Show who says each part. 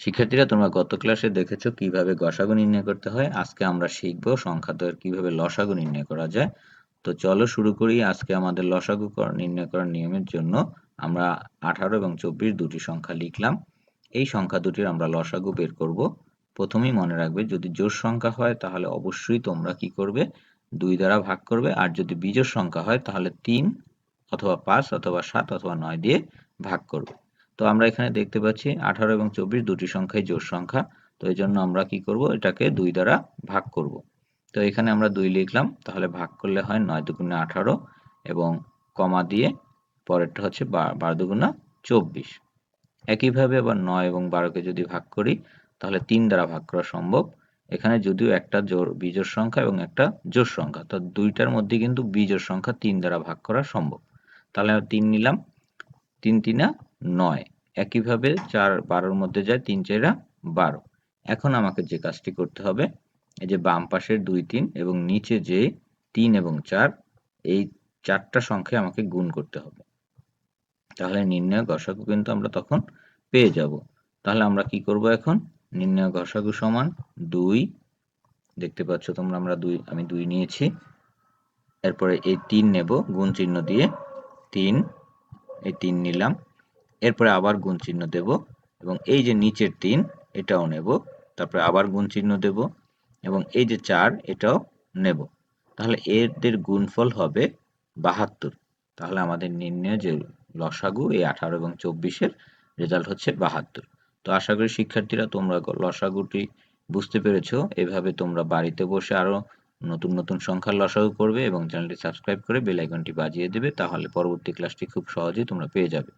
Speaker 1: শিক্ষার্থীরা, তোমরা গত ক্লাসে দেখেছো কিভাবে গসাগু নির্ণয় করতে হয়। আজকে আমরা শিখব সংখ্যাদ্বয়ের কিভাবে লসাগু নির্ণয় করা যায়। তো চলো শুরু করি। আজকে আমাদের লসাগু নির্ণয় করার নিয়মের জন্য আমরা 18 এবং 24 দুটি সংখ্যা লিখলাম। এই সংখ্যা দুটির আমরা লসাগু বের করব। প্রথমেই মনে রাখবে, যদি জোড় সংখ্যা হয় তাহলে অবশ্যই তোমরা কি করবে, 2 দ্বারা ভাগ করবে। আর যদি বিজোড় সংখ্যা হয় তাহলে 3 অথবা 5 অথবা 7 অথবা 9 দিয়ে ভাগ করবে। তো আমরা এখানে দেখতে পাচ্ছি 18 এবং 24 দুটি সংখ্যাই জোড় সংখ্যা। তো এই জন্য আমরা কি করব, এটাকে 2 দ্বারা ভাগ করব। তো এখানে আমরা 2 লিখলাম, তাহলে ভাগ করলে হয় 9 দুগুণে 18 এবং কমা দিয়ে পরেরটা হচ্ছে 12 দুগুণা 24। একইভাবে আবার 9 এবং 12কে যদি ভাগ করি তাহলে 3 দ্বারা ভাগ করা সম্ভব। এখানে যদিও একটা বিজোড় সংখ্যা এবং একটা জোড় সংখ্যা, তো দুইটার মধ্যে কিন্তু বিজোড় সংখ্যা 3 দ্বারা ভাগ করা সম্ভব। তাহলে 3 নিলাম, 3 3 9। একইভাবে 4 12-র মধ্যে যায়, 3 4 12। এখন আমাকে যে কাজটি করতে হবে, এই যে বাম পাশের 2 3 এবং নিচে যে 3 এবং 4, এই 4টা সংখ্যা আমাকে গুণ করতে হবে। তাহলে নির্ণয় গসাগু কিন্তু আমরা তখন পেয়ে যাব। তাহলে আমরা কি করব এখন, নির্ণয় গসাগু সমান 2, দেখতে পাচ্ছ তোমরা আমি 2 নিয়েছি। এরপরে এই 3 নেব গুণ চিহ্ন দিয়ে, 3, এই 3 নিলাম। এরপরে আবার গুণ চিহ্ন দেব এবং এই যে নিচের 3 এটাও নেব, তারপরে আবার গুণ চিহ্ন দেব এবং এই যে 4 এটাও নেব। তাহলে এদের গুণফল হবে 72। তাহলে আমাদের নির্ণয় যে লসাগু, এই 18 এবং 24-এর রেজাল্ট হচ্ছে 72। তো আশা করি শিক্ষার্থীরা তোমরা লসাগুটি বুঝতে পেরেছো। এভাবে তোমরা বাড়িতে বসে আরো নতুন নতুন সংখ্যার লসাগু করবে এবং চ্যানেলটি সাবস্ক্রাইব করে বেল আইকনটি বাজিয়ে দেবে, তাহলে পরবর্তী ক্লাসটি খুব সহজেই তোমরা পেয়ে যাবে।